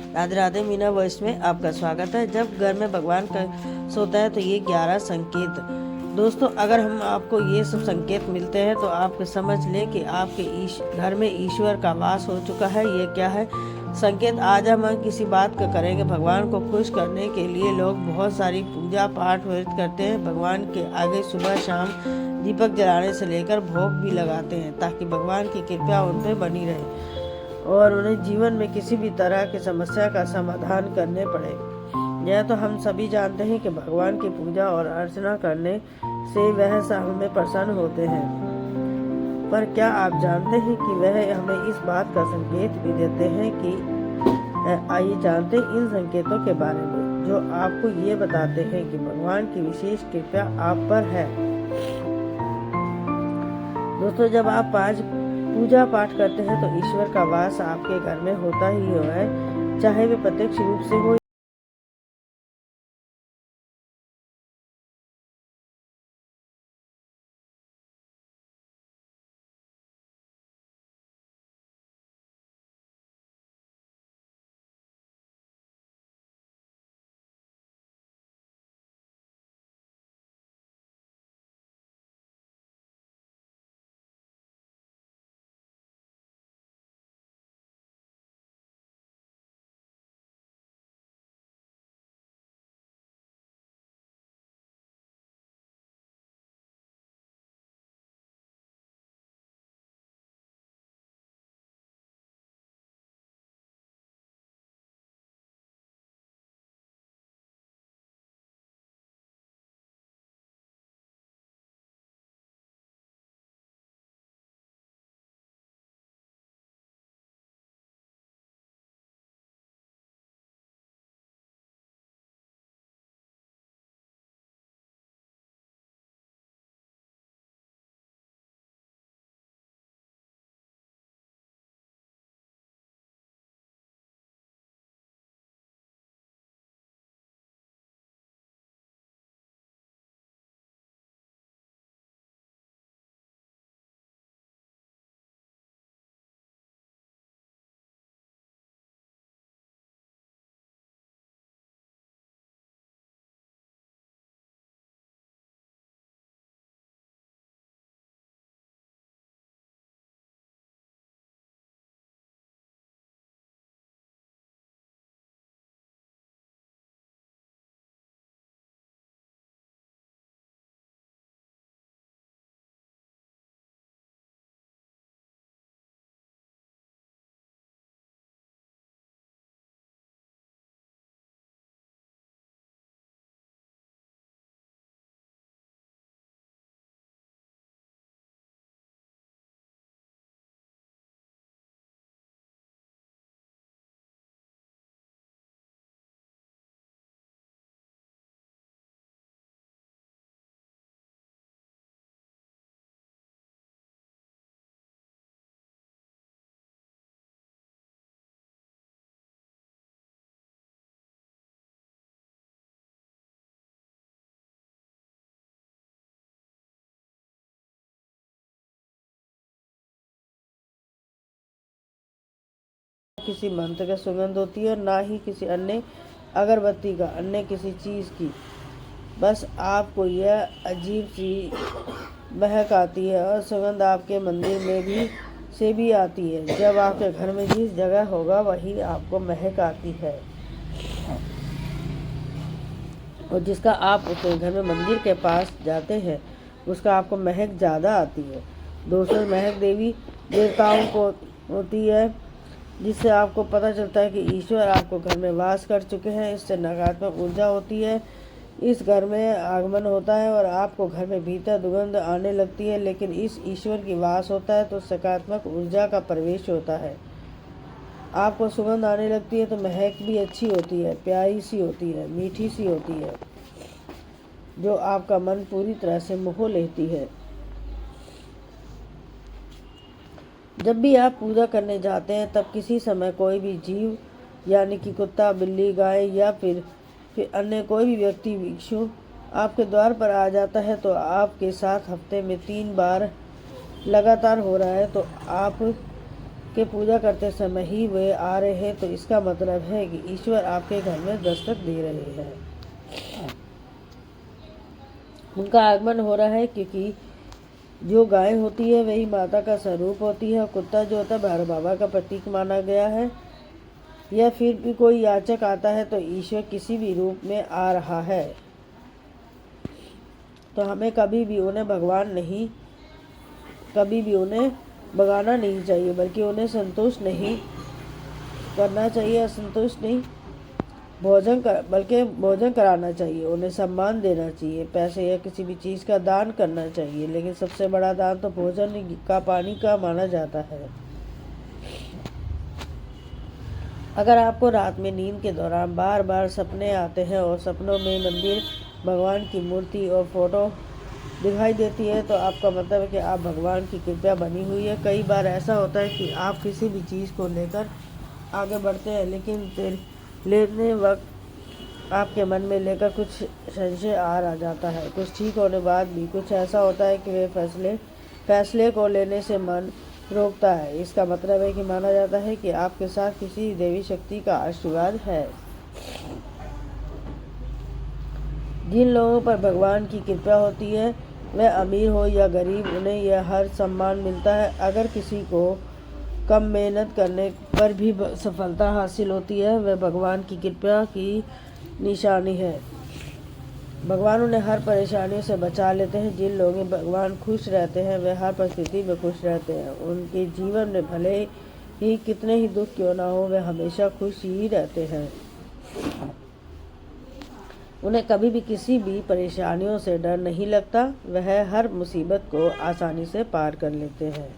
Radhe Radhe. Meena voice में आपका स्वागत है। जब घर में भगवान का सोता है तो ये 11 संकेत। दोस्तों, अगर हम आपको ये सब संकेत मिलते हैं तो आप समझ लें कि आपके घर में ईश्वर का वास हो चुका है। ये क्या है संकेत? आज हम किसी बात का करेंगे। भगवान को खुश करने के लिए लोग बहुत सारी पूजा पाठ व्रत करते हैं। भगवान के आगे सुबह शाम दीपक जलाने से लेकर भोग भी लगाते हैं ताकि भगवान की कृपा उन पर बनी रहे और उन्हें जीवन में किसी भी तरह की समस्या का समाधान करने पड़े। यह तो हम सभी जानते हैं कि भगवान की पूजा और अर्चना करने से वह हमें प्रसन्न होते हैं, पर क्या आप जानते हैं कि वह हमें इस बात का संकेत भी देते हैं कि आइए जानते हैं इन संकेतों के बारे में जो आपको ये बताते हैं कि भगवान की विशेष कृपा आप पर है। दोस्तों, जब आप आज पूजा पाठ करते हैं तो ईश्वर का वास आपके घर में होता ही है, चाहे वे प्रत्यक्ष रूप से हो किसी मंत्र का सुगंध होती है, ना ही किसी अन्य अगरबत्ती का, अन्य किसी चीज़ की। बस आपको यह अजीब सी महक आती है और सुगंध आपके मंदिर में भी आती है। जब आपके घर में जिस जगह होगा वही आपको महक आती है और जिसका आप अपने घर में मंदिर के पास जाते हैं उसका आपको महक ज़्यादा आती है। दोस्तों, महक देवी देवताओं को होती है, जिससे आपको पता चलता है कि ईश्वर आपको घर में वास कर चुके हैं। इससे नकारात्मक ऊर्जा होती है, इस घर में आगमन होता है और आपको घर में भीतर दुर्गंध आने लगती है। लेकिन इस ईश्वर की वास होता है तो सकारात्मक ऊर्जा का प्रवेश होता है। आपको सुगंध आने लगती है तो महक भी अच्छी होती है, प्यारी सी होती है, मीठी सी होती है, जो आपका मन पूरी तरह से मोह लेती है। जब भी आप पूजा करने जाते हैं तब किसी समय कोई भी जीव यानी कि कुत्ता, बिल्ली, गाय या फिर अन्य कोई भी व्यक्ति भिक्षु आपके द्वार पर आ जाता है तो आपके साथ हफ्ते में 3 बार लगातार हो रहा है तो आप के पूजा करते समय ही वे आ रहे हैं तो इसका मतलब है कि ईश्वर आपके घर में दस्तक दे रहे हैं। उनका आगमन हो रहा है क्योंकि जो गाय होती है वही माता का स्वरूप होती है और कुत्ता जो होता है भैरव बाबा का प्रतीक माना गया है। या फिर भी कोई याचक आता है तो ईश्वर किसी भी रूप में आ रहा है, तो हमें कभी भी उन्हें भगाना नहीं चाहिए, बल्कि उन्हें संतुष्ट नहीं करना चाहिए, असंतुष्ट नहीं बल्कि भोजन कराना चाहिए, उन्हें सम्मान देना चाहिए, पैसे या किसी भी चीज़ का दान करना चाहिए। लेकिन सबसे बड़ा दान तो भोजन का, पानी का माना जाता है। अगर आपको रात में नींद के दौरान बार बार सपने आते हैं और सपनों में मंदिर, भगवान की मूर्ति और फोटो दिखाई देती है तो आपका मतलब है कि आप भगवान की कृपा बनी हुई है। कई बार ऐसा होता है कि आप किसी भी चीज़ को लेकर आगे बढ़ते हैं, लेकिन लेने वक्त आपके मन में लेकर कुछ संशय आ जाता है। कुछ ठीक होने बाद भी कुछ ऐसा होता है कि वे फैसले को लेने से मन रोकता है। इसका मतलब है कि माना जाता है कि आपके साथ किसी देवी शक्ति का आशीर्वाद है। जिन लोगों पर भगवान की कृपा होती है, वह अमीर हो या गरीब, उन्हें यह हर सम्मान मिलता है। अगर किसी को कम मेहनत करने पर भी सफलता हासिल होती है, वह भगवान की कृपा की निशानी है। भगवान उन्हें हर परेशानियों से बचा लेते हैं। जिन लोगों में भगवान खुश रहते हैं वे हर परिस्थिति में खुश रहते हैं। उनके जीवन में भले ही कितने ही दुख क्यों ना हो, वे हमेशा खुश ही रहते हैं। उन्हें कभी भी किसी भी परेशानियों से डर नहीं लगता। वह हर मुसीबत को आसानी से पार कर लेते हैं।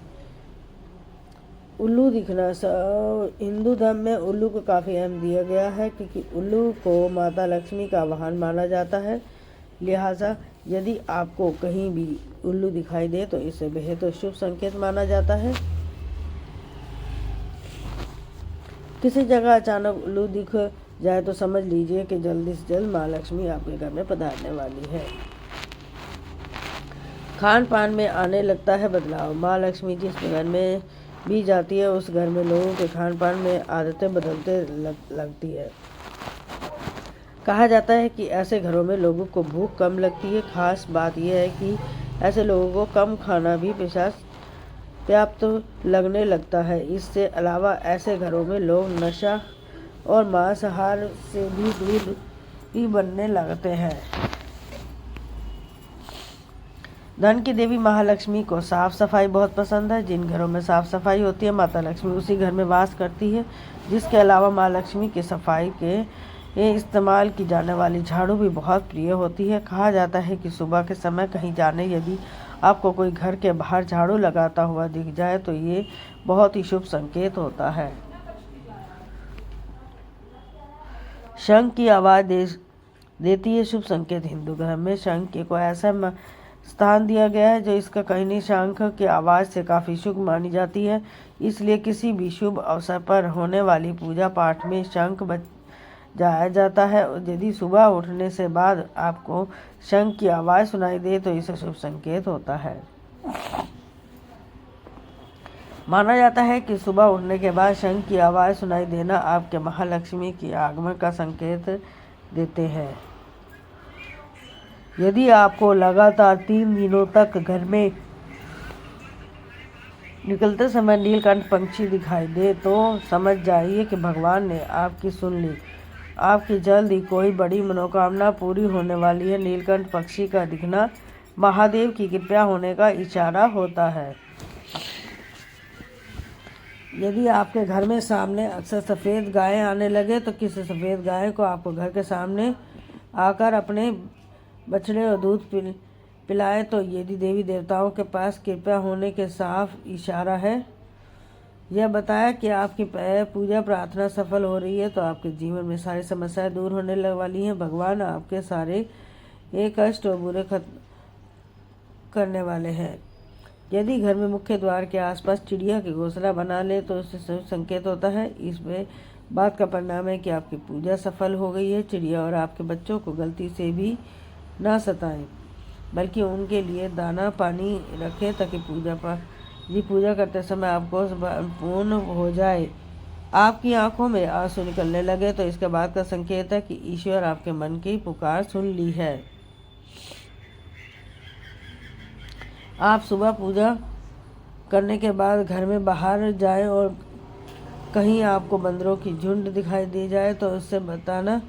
उल्लू दिखना, हिंदू धर्म में उल्लू को काफ़ी अहम दिया गया है क्योंकि उल्लू को माता लक्ष्मी का वाहन माना जाता है। लिहाजा यदि आपको कहीं भी उल्लू दिखाई दे तो इसे बेहद शुभ संकेत माना जाता है। किसी जगह अचानक उल्लू दिख जाए तो समझ लीजिए कि जल्दी से जल्द माँ लक्ष्मी आपके घर में पधारने वाली है। खान पान में आने लगता है बदलाव। माँ लक्ष्मी जिस घर में भी जाती है उस घर में लोगों के खान पान में आदतें बदलते लगती है। कहा जाता है कि ऐसे घरों में लोगों को भूख कम लगती है। खास बात यह है कि ऐसे लोगों को कम खाना भी पर्याप्त लगने लगता है। इससे अलावा ऐसे घरों में लोग नशा और मांसाहार से भी दूर ही बनने लगते हैं। धन की देवी महालक्ष्मी को साफ सफाई बहुत पसंद है। जिन घरों में साफ सफाई होती है माता लक्ष्मी उसी घर में वास करती है। जिसके अलावा माँ लक्ष्मी की सफाई के इस्तेमाल की जाने वाली झाड़ू भी बहुत प्रिय होती है। कहा जाता है कि सुबह के समय कहीं जाने यदि आपको कोई घर के बाहर झाड़ू लगाता हुआ दिख जाए तो ये बहुत ही शुभ संकेत होता है। शंख की आवाज़ देती है शुभ संकेत। हिंदू धर्म में शंख को ऐसा स्थान दिया गया है जो इसका कहनी शंख की आवाज़ से काफ़ी शुभ मानी जाती है। इसलिए किसी भी शुभ अवसर पर होने वाली पूजा पाठ में शंख बजाया जाता है। यदि सुबह उठने से बाद आपको शंख की आवाज़ सुनाई दे तो इसे शुभ संकेत होता है। माना जाता है कि सुबह उठने के बाद शंख की आवाज़ सुनाई देना आपके महालक्ष्मी के आगमन का संकेत देते हैं। यदि आपको लगातार 3 दिनों तक घर में निकलते समय नीलकंठ पंछी दिखाई दे तो समझ जाइए कि भगवान ने आपकी सुन ली। आपकी जल्द ही कोई बड़ी मनोकामना पूरी होने वाली है। नीलकंठ पक्षी का दिखना महादेव की कृपा होने का इशारा होता है। यदि आपके घर में सामने अक्सर सफ़ेद गायें आने लगे तो किसी सफ़ेद गाय को आपको घर के सामने आकर अपने बछड़े और दूध पिलाएं तो यदि देवी देवताओं के पास कृपा होने के साफ इशारा है। यह बताया कि आपकी पूजा प्रार्थना सफल हो रही है तो आपके जीवन में सारी समस्याएं दूर होने वाली हैं। भगवान आपके सारे कष्ट और बुरे खत्म करने वाले हैं। यदि घर में मुख्य द्वार के आसपास चिड़िया की घोंसला बना ले तो इससे संकेत होता है। इसमें बात का परिणाम है कि आपकी पूजा सफल हो गई है। चिड़िया और आपके बच्चों को गलती से भी ना सताएं, बल्कि उनके लिए दाना पानी रखें ताकि पूजा पाठ जी पूजा करते समय आपको पूर्ण हो जाए, आपकी आंखों में आंसू निकलने लगे, तो इसके बाद का संकेत है कि ईश्वर आपके मन की पुकार सुन ली है। आप सुबह पूजा करने के बाद घर में बाहर जाएं और कहीं आपको बंदरों की झुंड दिखाई दे जाए तो उससे बताना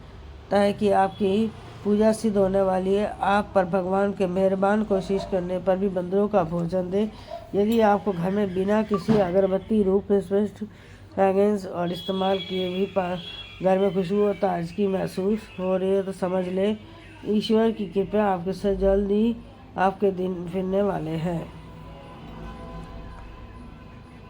है कि आपकी पूजा सिद्ध होने वाली है। आप पर भगवान के मेहरबान कोशिश करने पर भी बंदरों का भोजन दें। यदि आपको घर में बिना किसी अगरबत्ती, रूप स्पष्ट फ्रेगरेंस और इस्तेमाल किए भी घर में खुशबू और ताजगी महसूस हो रही है तो समझ लें ईश्वर की कृपा आपके साथ जल्द ही आपके दिन फिरने वाले हैं।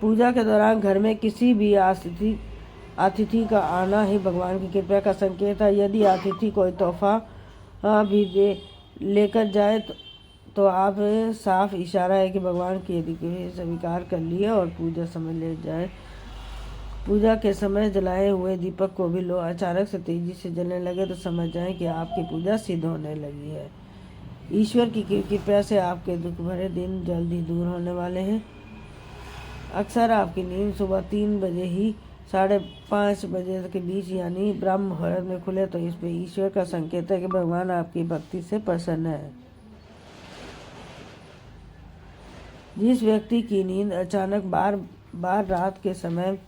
पूजा के दौरान घर में किसी भी अतिथि का आना ही भगवान की कृपा का संकेत है। यदि अतिथि कोई तोहफा भी लेकर जाए तो आप साफ इशारा है कि भगवान की स्वीकार कर लिए और पूजा समय ले जाए। पूजा के समय जलाए हुए दीपक को भी लो अचानक से तेजी से जलने लगे तो समझ जाएं कि आपकी पूजा सिद्ध होने लगी है। ईश्वर की कृपा से आपके दुख भरे दिन जल्द ही दूर होने वाले हैं। अक्सर आपकी नींद सुबह 3 बजे ही 5:30 बजे के बीच यानी ब्रह्म मुहूर्त में खुले तो इस पे ईश्वर का संकेत है कि भगवान आपकी भक्ति से प्रसन्न है। जिस व्यक्ति की नींद अचानक बार रात के समय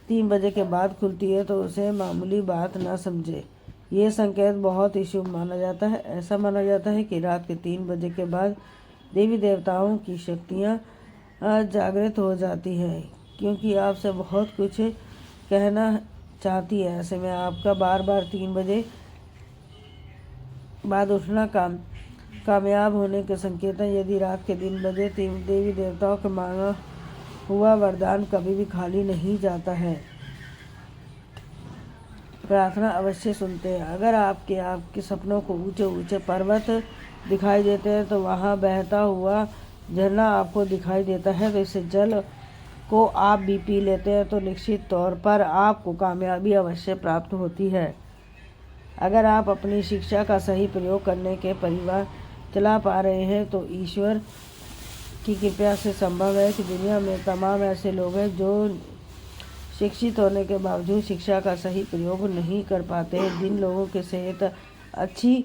3 बजे के बाद खुलती है तो उसे मामूली बात ना समझे। ये संकेत बहुत ही शुभ माना जाता है। ऐसा माना जाता है कि रात के 3 बजे के बाद देवी देवताओं की शक्तियाँ जागृत हो जाती है क्योंकि आपसे बहुत कुछ कहना चाहती है। ऐसे में आपका बार 3 बजे बाद उठना कामयाब होने के संकेत है। यदि रात के 3 बजे देवी देवताओं के मांगा हुआ वरदान कभी भी खाली नहीं जाता है। प्रार्थना अवश्य सुनते हैं। अगर आपके सपनों को ऊंचे पर्वत दिखाई देते हैं तो वहाँ बहता हुआ झरना आपको दिखाई देता है तो इस जल को आप भी पी लेते हैं तो निश्चित तौर पर आपको कामयाबी अवश्य प्राप्त होती है। अगर आप अपनी शिक्षा का सही प्रयोग करने के परिवार चला पा रहे हैं तो ईश्वर की कृपा से संभव है कि दुनिया में तमाम ऐसे लोग हैं जो शिक्षित होने के बावजूद शिक्षा का सही प्रयोग नहीं कर पाते हैं। जिन लोगों की सेहत अच्छी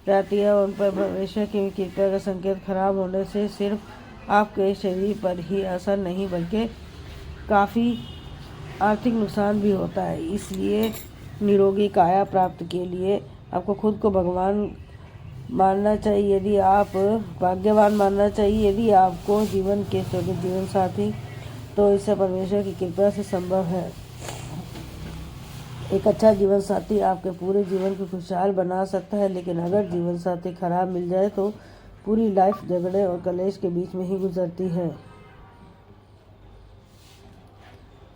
रहती है उन पर परमेश्वर की कृपा का संकेत खराब होने से सिर्फ आपके शरीर पर ही असर नहीं बल्कि काफ़ी आर्थिक नुकसान भी होता है। इसलिए निरोगी काया प्राप्त के लिए आपको खुद को भगवान मानना चाहिए। यदि आप भाग्यवान मानना चाहिए। यदि आपको जीवन के जीवन साथी तो इससे परमेश्वर की कृपा से संभव है। एक अच्छा जीवन साथी आपके पूरे जीवन को खुशहाल बना सकता है, लेकिन अगर जीवन साथी खराब मिल जाए तो पूरी लाइफ झगड़े और कलेश के बीच में ही गुजरती है।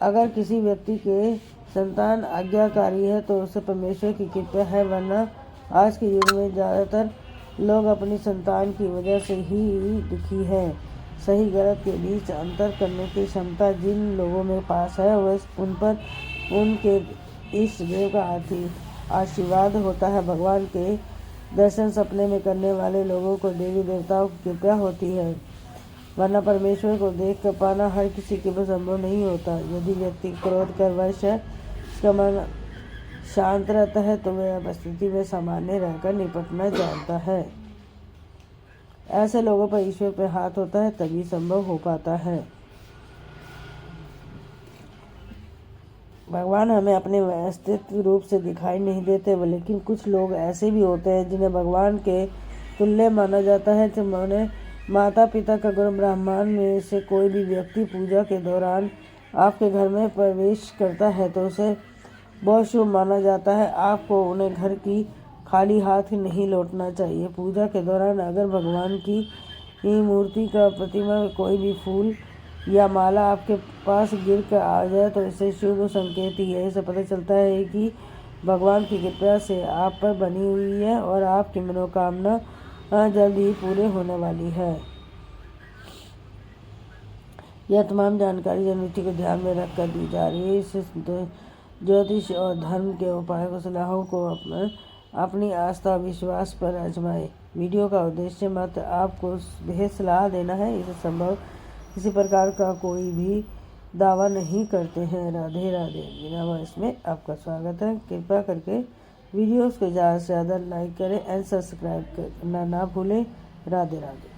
अगर किसी व्यक्ति के संतान आज्ञाकारी है तो उसे परमेश्वर की कृपा है, वरना आज के युग में ज़्यादातर लोग अपनी संतान की वजह से ही दुखी हैं। सही गलत के बीच अंतर करने की क्षमता जिन लोगों में पास है वह उन पर उनके इष्ट देव का आशीर्वाद होता है। भगवान के दर्शन सपने में करने वाले लोगों को देवी देवताओं की कृपा होती है, वरना परमेश्वर को देख कर पाना हर किसी के लिए संभव नहीं होता। यदि व्यक्ति क्रोध कर वश है, उसका मन शांत रहता है तो वह परिस्थिति में सामान्य रहकर निपटना जानता है। ऐसे लोगों पर ईश्वर पर हाथ होता है तभी संभव हो पाता है। भगवान हमें अपने व्यवस्थित रूप से दिखाई नहीं देते, लेकिन कुछ लोग ऐसे भी होते हैं जिन्हें भगवान के तुल्य माना जाता है। जब उन्हें माता पिता का गुरु ब्राह्मण में से कोई भी व्यक्ति पूजा के दौरान आपके घर में प्रवेश करता है तो उसे बहुत शुभ माना जाता है। आपको उन्हें घर की खाली हाथ नहीं लौटना चाहिए। पूजा के दौरान अगर भगवान की मूर्ति का प्रतिमा कोई भी फूल या माला आपके पास गिर कर आ जाए तो इससे शुभ संकेत ही है। इससे पता चलता है कि भगवान की कृपा से आप पर बनी हुई है और आपकी मनोकामना जल्द ही पूरे होने वाली है। यह तमाम जानकारी जनविधि को ध्यान में रखकर दी जा रही है। इस ज्योतिष और धर्म के उपायों को सलाहों को अपनी आस्था विश्वास पर आजमाएं। वीडियो का उद्देश्य मात्र आपको बेहद सलाह देना है। इसे संभव किसी प्रकार का कोई भी दावा नहीं करते हैं। राधे राधे। मीरा वॉइस में आपका स्वागत है। कृपया करके वीडियोस को ज़्यादा से ज़्यादा लाइक करें एंड सब्सक्राइब करना ना भूलें। राधे राधे।